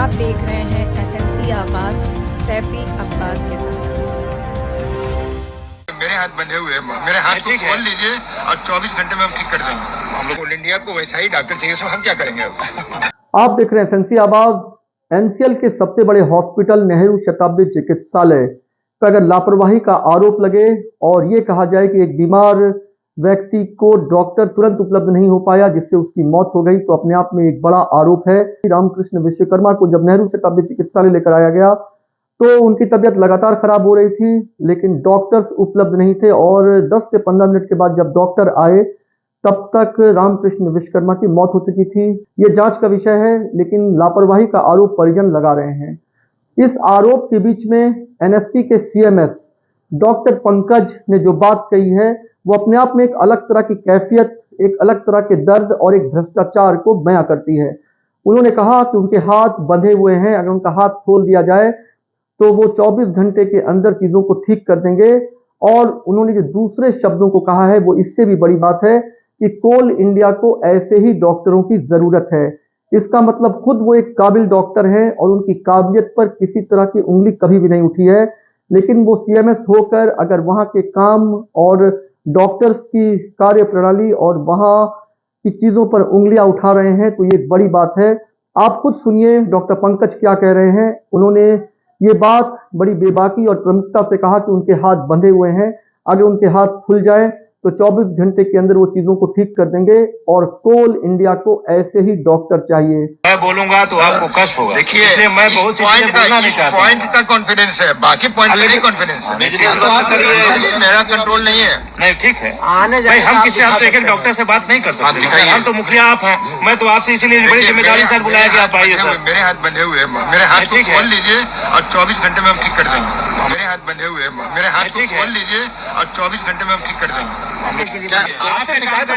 आप देख रहे हैं एसएमसी आवाज सैफी अब्बास के साथ। मेरे हाथ बंधे हुए हैं, मेरे हाथ को खोल लीजिए और 24 घंटे में हम ठीक कर देंगे। हम लोग ऑल इंडिया को वैसा ही डॉक्टर चाहिए, सो हम क्या करेंगे अब? आप देख रहे हैं एसएमसी आवाज। एनसीएल के सबसे बड़े हॉस्पिटल नेहरू शताब्दी चिकित्सालय पर अगर लापरवाही का आरोप लगे और ये कहा जाए कि एक बीमार व्यक्ति को डॉक्टर तुरंत उपलब्ध नहीं हो पाया जिससे उसकी मौत हो गई, तो अपने आप में एक बड़ा आरोप है। रामकृष्ण विश्वकर्मा को जब नेहरू शताब्दी चिकित्सालय लेकर आया गया तो उनकी तबीयत लगातार खराब हो रही थी, लेकिन डॉक्टर्स उपलब्ध नहीं थे और 10 से 15 मिनट के बाद जब डॉक्टर आए तब तक रामकृष्ण विश्वकर्मा की मौत हो चुकी थी। ये जांच का विषय है, लेकिन लापरवाही का आरोप परिजन लगा रहे हैं। इस आरोप के बीच में एनएससी के सीएमएस डॉक्टर पंकज ने जो बात कही है वो अपने आप में एक अलग तरह की कैफियत, एक अलग तरह के दर्द और एक भ्रष्टाचार को बयां करती है। उन्होंने कहा कि उनके हाथ बंधे हुए हैं, अगर उनका हाथ खोल दिया जाए तो वो 24 घंटे के अंदर चीजों को ठीक कर देंगे। और उन्होंने जो दूसरे शब्दों को कहा है वो इससे भी बड़ी बात है कि कोल इंडिया को ऐसे ही डॉक्टरों की जरूरत है। इसका मतलब खुद वो एक काबिल डॉक्टर हैं और उनकी काबिलियत पर किसी तरह की उंगली कभी भी नहीं उठी है, लेकिन वो सीएमएस होकर अगर वहां के काम और डॉक्टर्स की कार्य प्रणाली और वहां की चीजों पर उंगलियां उठा रहे हैं तो ये एक बड़ी बात है। आप खुद सुनिए डॉक्टर पंकज क्या कह रहे हैं। उन्होंने ये बात बड़ी बेबाकी और प्रमुखता से कहा कि उनके हाथ बंधे हुए हैं, अगर उनके हाथ खुल जाए तो 24 घंटे के अंदर वो चीजों को ठीक कर देंगे और कोल इंडिया को ऐसे ही डॉक्टर चाहिए। मैं बोलूंगा तो आपको कष्ट होगा। देखिए, इसलिए मैं बहुत सी चीजें बोलना नहीं चाहता। पॉइंट का कॉन्फिडेंस है, बाकी पॉइंट का नहीं कॉन्फिडेंस है। मेरा कंट्रोल नहीं है। नहीं, ठीक है भाई, हम किसी आपसे एक डॉक्टर से बात नहीं कर सकते। हम तो मुखिया आप हैं, मैं तो आपसे इसीलिए बड़ी जिम्मेदारी से बुलाया कि आप आइए सर। मेरे हाथ बंधे हुए हैं, मेरे हाथ को खोल लीजिए और 24 घंटे में हम ठीक कर देंगे। मेरे हाथ बंधे हुए हैं, मेरे हाथ को खोल लीजिए और 24 घंटे में हम ठीक कर देंगे। आपसे शिकायत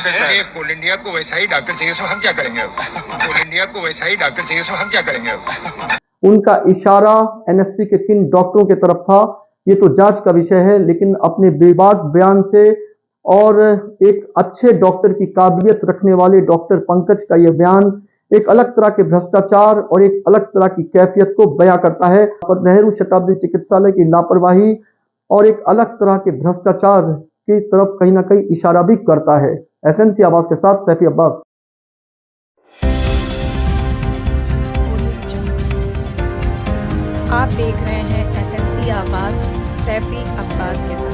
है कोल इंडिया को वैसा ही डॉक्टर चाहिए, सो हम क्या करेंगे अब? कोल इंडिया को वैसा ही डॉक्टर चाहिए, सो हम क्या करेंगे अब? उनका इशारा एनएससी के किन डॉक्टरों की तरफ था ये तो जांच का विषय है, लेकिन अपने बेबाक बयान से और एक अच्छे डॉक्टर की काबिलियत रखने वाले डॉक्टर पंकज का यह बयान एक अलग तरह के भ्रष्टाचार और एक अलग तरह की कैफियत को बयां करता है। और नेहरू शताब्दी चिकित्सालय की लापरवाही और एक अलग तरह के भ्रष्टाचार की तरफ कहीं ना कहीं इशारा भी करता है। एसएमसी आवाज के साथ सैफी अब्बास। आप देख रहे हैं एसएमसी आवाज सैफी अब्बास के साथ।